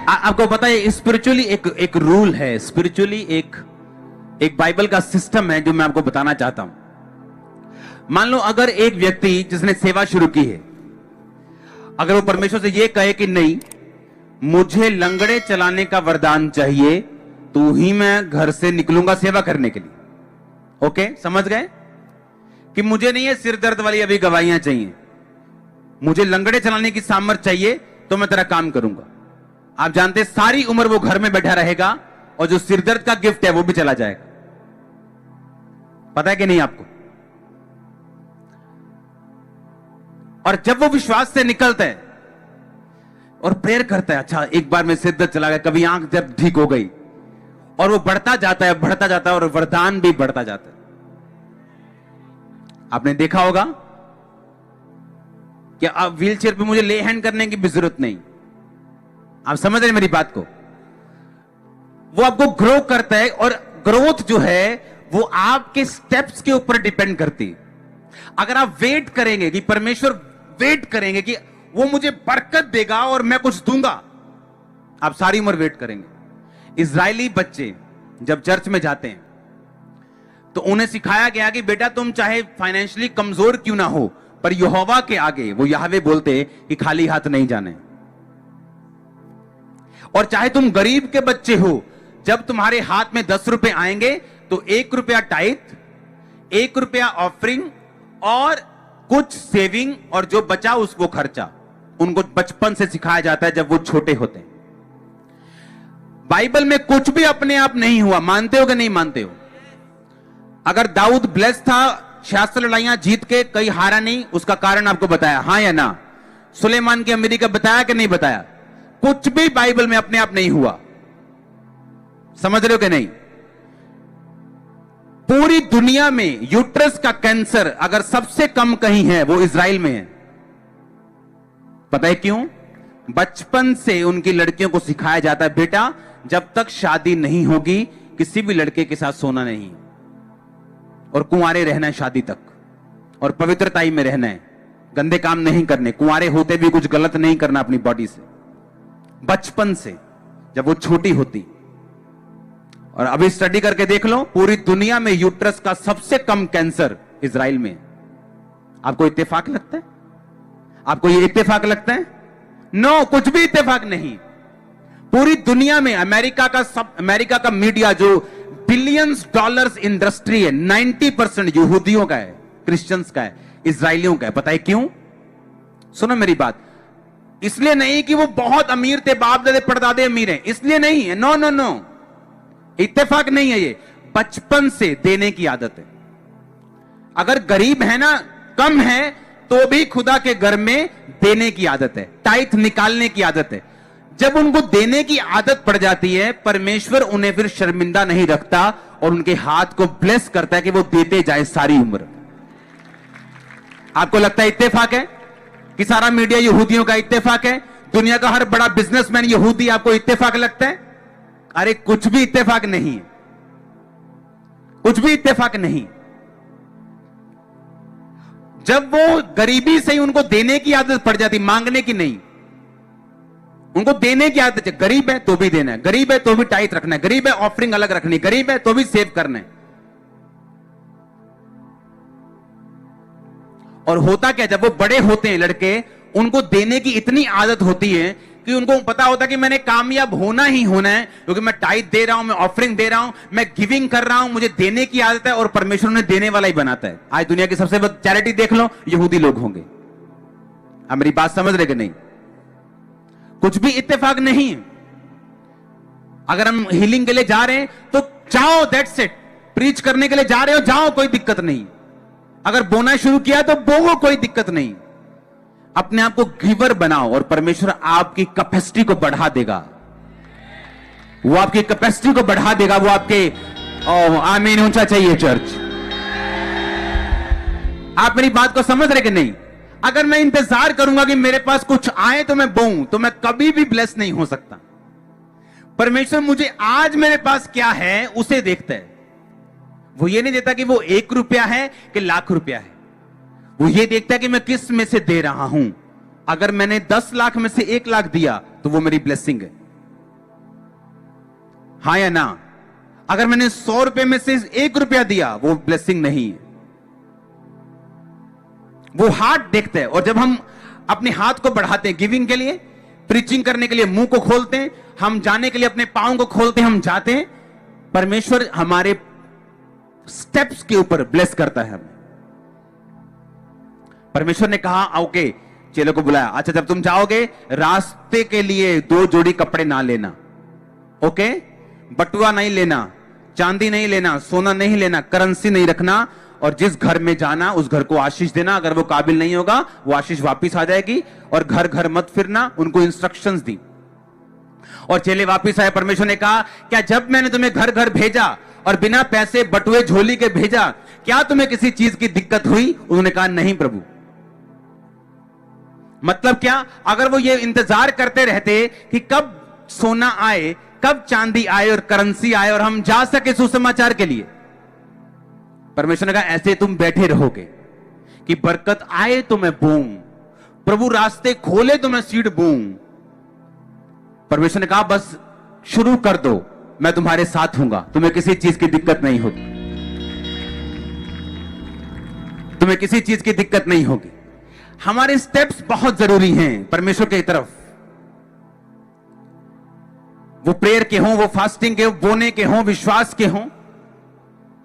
आपको पता है स्पिरिचुअली एक रूल है, स्पिरिचुअली एक बाइबल का सिस्टम है जो मैं आपको बताना चाहता हूं। मान लो अगर एक व्यक्ति जिसने सेवा शुरू की है, अगर वो परमेश्वर से ये कहे कि नहीं मुझे लंगड़े चलाने का वरदान चाहिए तो ही मैं घर से निकलूंगा सेवा करने के लिए, ओके समझ गए कि मुझे नहीं है सिर दर्द वाली अभी गवाहियां चाहिए, मुझे लंगड़े चलाने की सामर्थ चाहिए तो मैं तेरा काम करूंगा। आप जानते हैं सारी उम्र वो घर में बैठा रहेगा और जो सिरदर्द का गिफ्ट है वो भी चला जाएगा। पता है कि नहीं आपको? और जब वो विश्वास से निकलता है और प्रेयर करता है, अच्छा एक बार में सिरदर्द चला गया, कभी आंख जब ठीक हो गई, और वो बढ़ता जाता है बढ़ता जाता है और वरदान भी बढ़ता जाता है। आपने देखा होगा कि अब व्हील चेयर पे मुझे ले हैंड करने की भी जरूरत नहीं। आप समझ रहे मेरी बात को? वो आपको ग्रो करता है और ग्रोथ जो है वो आपके स्टेप्स के ऊपर डिपेंड करती है। अगर आप वेट करेंगे कि परमेश्वर वेट करेंगे कि वो मुझे बरकत देगा और मैं कुछ दूंगा, आप सारी उम्र वेट करेंगे। इजरायली बच्चे जब चर्च में जाते हैं तो उन्हें सिखाया गया कि बेटा तुम चाहे फाइनेंशियली कमजोर क्यों ना हो, पर यहोवा के आगे वो याहवे बोलते कि खाली हाथ नहीं जाने। और चाहे तुम गरीब के बच्चे हो, जब तुम्हारे हाथ में 10 रुपए आएंगे तो 1 रुपया टाइथ, 1 रुपया ऑफरिंग और कुछ सेविंग, और जो बचा उसको खर्चा। उनको बचपन से सिखाया जाता है जब वो छोटे होते हैं। बाइबल में कुछ भी अपने आप नहीं हुआ, मानते हो कि नहीं मानते हो? अगर दाऊद ब्लेस था, 66 लड़ाइयां जीत के कहीं हारा नहीं, उसका कारण आपको बताया, हां या ना? सुलेमान की अमीरी का बताया कि नहीं बताया? कुछ भी बाइबल में अपने आप नहीं हुआ। समझ रहे हो कि नहीं? पूरी दुनिया में यूट्रस का कैंसर अगर सबसे कम कहीं है वो इजराइल में है। पता है क्यों? बचपन से उनकी लड़कियों को सिखाया जाता है बेटा जब तक शादी नहीं होगी किसी भी लड़के के साथ सोना नहीं, और कुंवारे रहना है शादी तक, और पवित्रताई में रहना है, गंदे काम नहीं करने, कुंवारे होते भी कुछ गलत नहीं करना अपनी बॉडी से। बचपन से जब वो छोटी होती। और अभी स्टडी करके देख लो, पूरी दुनिया में यूट्रस का सबसे कम कैंसर इजराइल में है। आपको इत्तेफाक लगता है? आपको ये इत्तेफाक लगता है? नो, कुछ भी इत्तेफाक नहीं। पूरी दुनिया में अमेरिका का मीडिया जो बिलियंस डॉलर्स इंडस्ट्री है, 90% यहूदियों का है, क्रिश्चियंस का है, इजरायलियों का है। पता है क्यों? सुनो मेरी बात, इसलिए नहीं कि वो बहुत अमीर थे, बाप दादे परदादे अमीर हैं, इसलिए नहीं है। नो नो नो, इत्तेफाक नहीं है ये। बचपन से देने की आदत है। अगर गरीब है ना, कम है, तो भी खुदा के घर में देने की आदत है, टाइथ निकालने की आदत है। जब उनको देने की आदत पड़ जाती है, परमेश्वर उन्हें फिर शर्मिंदा नहीं रखता और उनके हाथ को ब्लेस करता है कि वो देते जाए सारी उम्र। आपको लगता है इत्तेफाक है कि सारा मीडिया यहूदियों का इत्तेफाक है? दुनिया का हर बड़ा बिजनेसमैन यहूदी, आपको इत्तेफाक लगता है? अरे कुछ भी इत्तेफाक नहीं है, कुछ भी इत्तेफाक नहीं। जब वो गरीबी से ही उनको देने की आदत पड़ जाती, मांगने की नहीं, उनको देने की आदत है। गरीब है तो भी देना है, गरीब है तो भी टाइट रखना है, गरीब है ऑफरिंग अलग रखनी, गरीब है तो भी सेव करना है। और होता क्या, जब वो बड़े होते हैं लड़के, उनको देने की इतनी आदत होती है कि उनको पता होता है कि मैंने कामयाब होना ही होना है, क्योंकि मैं टाइट दे रहा हूं, मैं ऑफरिंग दे रहा हूं, मैं गिविंग कर रहा हूं, मुझे देने की आदत है, और परमेश्वर ने देने वाला ही बनाता है। आज दुनिया की सबसे बड़ी चैरिटी देख लो, यहूदी लोग होंगे। अब मेरी बात समझ रहे कि नहीं? कुछ भी इत्तेफाक नहीं है। अगर हम हीलिंग के लिए जा रहे हैं तो जाओ, दैट्स इट। प्रीच करने के लिए जा रहे हो, जाओ, कोई दिक्कत नहीं। अगर बोना शुरू किया तो बोवो, कोई दिक्कत नहीं। अपने आप को गिवर बनाओ और परमेश्वर आपकी कैपेसिटी को बढ़ा देगा। वो आपकी कैपेसिटी को बढ़ा देगा। वो आपके आमीन ऊंचा चाहिए चर्च। आप मेरी बात को समझ रहे कि नहीं? अगर मैं इंतजार करूंगा कि मेरे पास कुछ आए तो मैं बोऊं, तो मैं कभी भी ब्लेस नहीं हो सकता। परमेश्वर मुझे आज मेरे पास क्या है उसे देखता है। वो ये नहीं देता कि वो 1 रुपया है कि लाख रुपया है। वो ये देखता है कि मैं किस में से दे रहा हूं। अगर मैंने 10 लाख में से 1 लाख दिया तो वो मेरी ब्लेसिंग है। हाँ या ना? अगर मैंने 100 रुपए में से 1 रुपया दिया, वो ब्लेसिंग नहीं है। वो हार्ट देखते हैं। और जब हम अपने हाथ को बढ़ाते हैं गिविंग के लिए, प्रीचिंग करने के लिए मुंह को खोलते हैं, हम जाने के लिए अपने पांव को खोलते हैं, हम जाते हैं, परमेश्वर हमारे स्टेप्स के ऊपर ब्लेस करता है हमें। परमेश्वर ने कहा ओके, चेलों को बुलाया, अच्छा जब तुम जाओगे रास्ते के लिए 2 जोड़ी कपड़े ना लेना, ओके? बटुआ नहीं लेना, चांदी नहीं लेना, सोना नहीं लेना, करेंसी नहीं रखना, और जिस घर में जाना उस घर को आशीष देना। अगर वो काबिल नहीं होगा वो आशीष वापिस आ जाएगी। और घर घर मत फिरना, उनको इंस्ट्रक्शंस दी। और चेले वापिस आए। परमेश्वर ने कहा क्या जब मैंने तुम्हें घर घर भेजा और बिना पैसे बटुए झोली के भेजा, क्या तुम्हें किसी चीज की दिक्कत हुई? उन्होंने कहा नहीं प्रभु। मतलब क्या? अगर वो ये इंतजार करते रहते कि कब सोना आए, कब चांदी आए और करेंसी आए और हम जा सके सुसमाचार के लिए, परमेश्वर ने कहा ऐसे तुम बैठे रहोगे कि बरकत आए तो मैं बोऊं, प्रभु रास्ते खोले तो मैं सीड बोऊं। परमेश्वर ने कहा बस शुरू कर दो, मैं तुम्हारे साथ हूंगा, तुम्हें किसी चीज की दिक्कत नहीं होगी, तुम्हें किसी चीज की दिक्कत नहीं होगी। हमारे स्टेप्स बहुत जरूरी हैं परमेश्वर की तरफ। वो प्रेयर के हों, वो फास्टिंग के हों, बोने के हों, विश्वास के हों,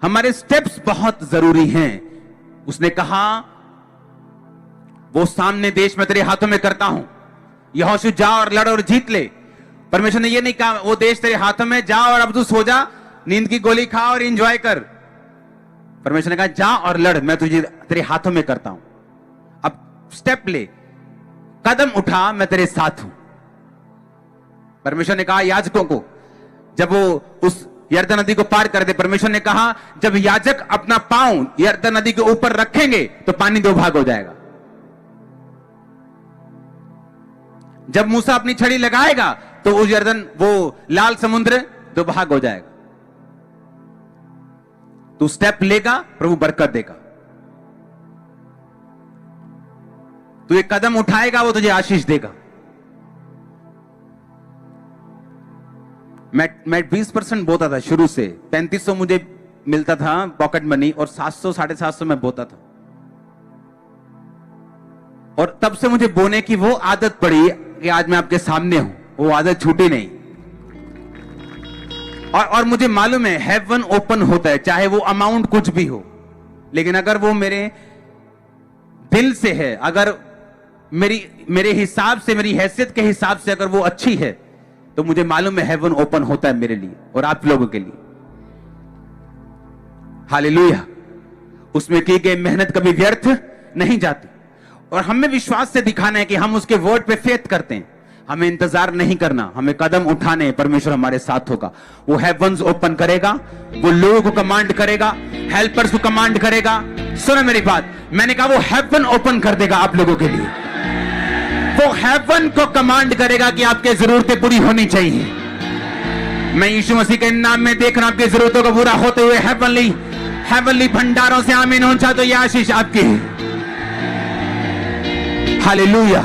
हमारे स्टेप्स बहुत जरूरी हैं। उसने कहा वो सामने देश में तेरे हाथों में करता हूं, यहोशू जा और लड़ और जीत ले। परमेश्वर ने ये नहीं कहा वो देश तेरे हाथों में, जा और अब तू सो जा, नींद की गोली खा और एंजॉय कर। परमेश्वर ने कहा जा और लड़, मैं तुझे तेरे हाथों में करता हूं। अब स्टेप ले, कदम उठा, मैं तेरे साथ हूं। परमेश्वर ने कहा याजकों को जब वो उस यरदन नदी को पार कर दे, परमेश्वर ने कहा जब याजक अपना पांव यरदन नदी के ऊपर रखेंगे तो पानी 2 भाग हो जाएगा। जब मूसा अपनी छड़ी लगाएगा तो उस यरदन, वो लाल समुद्र 2 भाग हो जाएगा। तू स्टेप लेगा, प्रभु बरकत देगा। तू एक कदम उठाएगा, वो तुझे आशीष देगा। मैं 20% बोता था शुरू से। 3500 मुझे मिलता था पॉकेट मनी और 700 750 में बोता था। और तब से मुझे बोने की वो आदत पड़ी कि आज मैं आपके सामने हूं, वो आदत छूटी नहीं। और मुझे मालूम है हेवन ओपन होता है, चाहे वो अमाउंट कुछ भी हो, लेकिन अगर वो मेरे दिल से है, अगर मेरे हिसाब से, मेरी हैसियत के हिसाब से अगर वो अच्छी है, तो मुझे मालूम है हेवन ओपन होता है मेरे लिए और आप लोगों के लिए। हालेलुया। उसमें की गई मेहनत कभी व्यर्थ नहीं जाती। और हमें विश्वास से दिखाना है कि हम उसके वर्ड पे फेथ करते हैं। हमें इंतजार नहीं करना, हमें कदम उठाने हैं, परमेश्वर हमारे साथ होगा। वो हेवंस ओपन करेगा, वो लोगों को कमांड करेगा, हेल्पर्स को कमांड करेगा। सुनो मेरी बात, मैंने कहा वो हेवन ओपन कर देगा आप लोगों के लिए। वो हेवन को कमांड करेगा कि आपकी जरूरतें पूरी होनी चाहिए। मैं यीशु मसीह के नाम में देख रहा हूं आपकी जरूरतों को पूरा होते हुए हेवनली भंडारों से आमीन हो। तो यह आशीष आपकी है। हालेलुया।